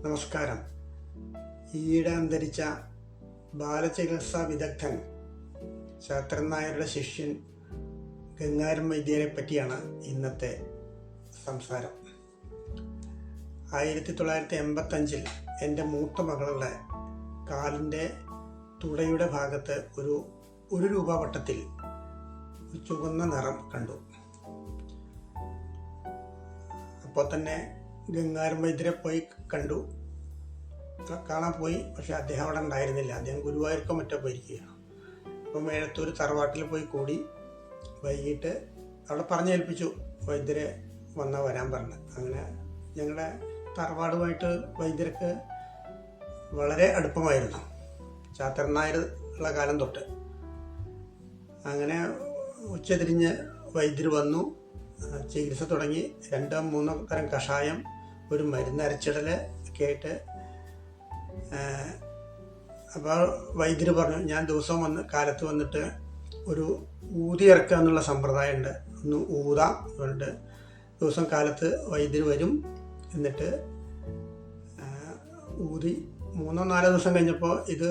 നമസ്കാരം. ഈയിടെ അന്തരിച്ച ബാലചികിത്സാ വിദഗ്ധൻ ശാസ്ത്രൻ നായരുടെ ശിഷ്യൻ ഗംഗാരം വൈദ്യരെ പറ്റിയാണ് ഇന്നത്തെ സംസാരം. 1985 എൻ്റെ മൂത്ത മകളുടെ കാലിൻ്റെ തുടയുടെ ഭാഗത്ത് ഒരു രൂപ വട്ടത്തിൽ ചുവന്ന നിറം കണ്ടു. അപ്പോൾ തന്നെ ഗംഗാരം വൈദ്യരെ പോയി കാണാൻ പോയി. പക്ഷെ അദ്ദേഹം അവിടെ ഉണ്ടായിരുന്നില്ല. അദ്ദേഹം ഗുരുവായൂർക്കോ മറ്റോ പോയിരിക്കുകയാണ്. അപ്പോൾ മേഴത്തൂർ തറവാട്ടിൽ പോയി കൂടി. വൈകിട്ട് അവിടെ പറഞ്ഞേൽപ്പിച്ചു, വൈദ്യരെ വരാൻ പറഞ്ഞു. അങ്ങനെ ഞങ്ങളുടെ തറവാടുമായിട്ട് വൈദ്യർക്ക് വളരെ അടുപ്പമായിരുന്നു, ശാസ്ത്രൻ നായർ ഉള്ള കാലം തൊട്ട്. അങ്ങനെ ഉച്ചതിരിഞ്ഞ് വൈദ്യർ വന്നു, ചികിത്സ തുടങ്ങി. 2-3 തരം കഷായം, ഒരു മരുന്ന് അരച്ചിടൽ ഒക്കെ ആയിട്ട്. അപ്പോൾ വൈദ്യർ പറഞ്ഞു, ഞാൻ ദിവസം കാലത്ത് വന്നിട്ട് ഒരു ഊതി ഇറക്കുക എന്നുള്ള സമ്പ്രദായമുണ്ട്, ഒന്ന് ഊതാം പറഞ്ഞിട്ട് ദിവസം കാലത്ത് വൈദ്യർ വരും. എന്നിട്ട് ഊതി 3-4 ദിവസം കഴിഞ്ഞപ്പോൾ ഇത്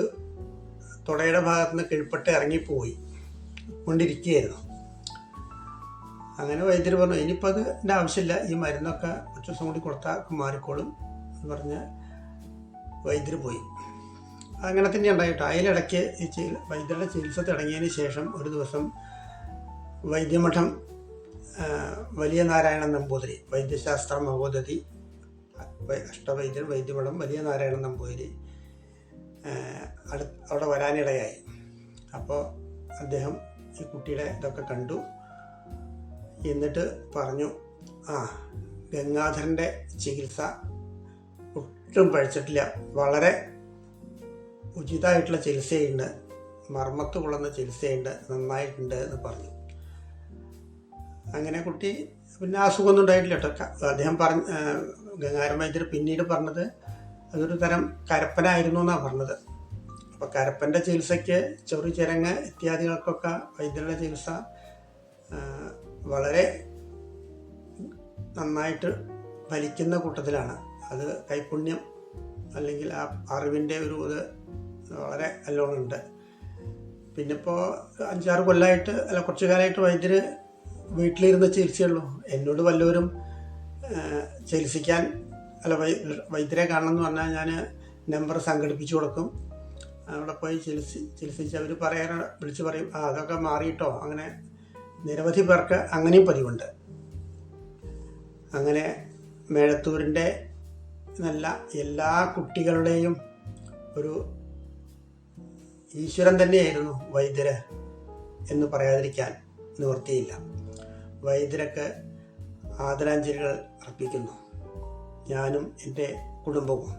തുടയുടെ ഭാഗത്തുനിന്ന് കിഴിപ്പട്ട് ഇറങ്ങിപ്പോയി കൊണ്ടിരിക്കുകയായിരുന്നു. അങ്ങനെ വൈദ്യർ പറഞ്ഞു, ഇനിയിപ്പോൾ അതിൻ്റെ ആവശ്യമില്ല, ഈ മരുന്നൊക്കെ കുറച്ച് ദിവസം കൂടി കൊടുത്താൽ മാറിക്കോളും എന്ന് പറഞ്ഞ് വൈദ്യർ പോയി. അങ്ങനെ തന്നെ ഉണ്ടായിട്ടോ. അതിലിടയ്ക്ക് വൈദ്യരുടെ ചികിത്സ തുടങ്ങിയതിന് ശേഷം ഒരു ദിവസം വൈദ്യമഠം വലിയ നാരായണൻ നമ്പൂതിരി, വൈദ്യശാസ്ത്ര മഹോദധി അഷ്ടവൈദ്യൻ വൈദ്യമഠം വലിയ നാരായണൻ നമ്പൂതിരി അവിടെ വരാനിടയായി. അപ്പോൾ അദ്ദേഹം ഈ കുട്ടിയുടെ ഇതൊക്കെ കണ്ടു. എന്നിട്ട് പറഞ്ഞു, ഗംഗാധരൻ്റെ ചികിത്സ ഒട്ടും പഴിച്ചിട്ടില്ല, വളരെ ഉചിതമായിട്ടുള്ള ചികിത്സയുണ്ട്, മർമ്മത്ത് കൊള്ളുന്ന ചികിത്സയുണ്ട്, നന്നായിട്ടുണ്ട് എന്ന് പറഞ്ഞു. അങ്ങനെ കുട്ടി പിന്നെ അസുഖമൊന്നും ഉണ്ടായിട്ടില്ല കേട്ടോ. അദ്ദേഹം ഗംഗാധരൻ വൈദ്യർ പിന്നീട് പറഞ്ഞത് അതൊരു തരം കരപ്പനായിരുന്നു എന്നാണ് പറഞ്ഞത്. അപ്പോൾ കരപ്പൻ്റെ ചികിത്സയ്ക്ക് ചെറുചിരങ്ങ് ഇത്യാദികൾക്കൊക്കെ വൈദ്യരുടെ ചികിത്സ വളരെ നന്നായിട്ട് ഫലിക്കുന്ന കൂട്ടത്തിലാണ്. അത് കൈപുണ്യം അല്ലെങ്കിൽ ആ അറിവിൻ്റെ ഒരു ഇത് വളരെ നല്ലോണം ഉണ്ട്. പിന്നെ ഇപ്പോൾ 5-6 കൊല്ലമായിട്ട് കുറച്ചു കാലമായിട്ട് വൈദ്യർ വീട്ടിലിരുന്ന് ചികിത്സയുള്ളൂ. എന്നോട് വല്ലവരും ചികിത്സിക്കാൻ വൈദ്യരെ കാണണം എന്ന് പറഞ്ഞാൽ ഞാൻ നമ്പർ സംഘടിപ്പിച്ചു കൊടുക്കും. അവിടെ പോയി ചികിത്സിച്ച് അവർ വിളിച്ച് പറയും, അതൊക്കെ മാറിയിട്ടോ. അങ്ങനെ നിരവധി പേർക്ക് അങ്ങനെയും പതിവുണ്ട്. അങ്ങനെ മേഴത്തൂരിൻ്റെ നല്ല എല്ലാ കുട്ടികളുടെയും ഒരു ഈശ്വരൻ തന്നെയായിരുന്നു വൈദ്യര് എന്ന് പറയാതിരിക്കാൻ നിവൃത്തിയില്ല. വൈദ്യരൊക്കെ ആദരാഞ്ജലികൾ അർപ്പിക്കുന്നു, ഞാനും എൻ്റെ കുടുംബവും.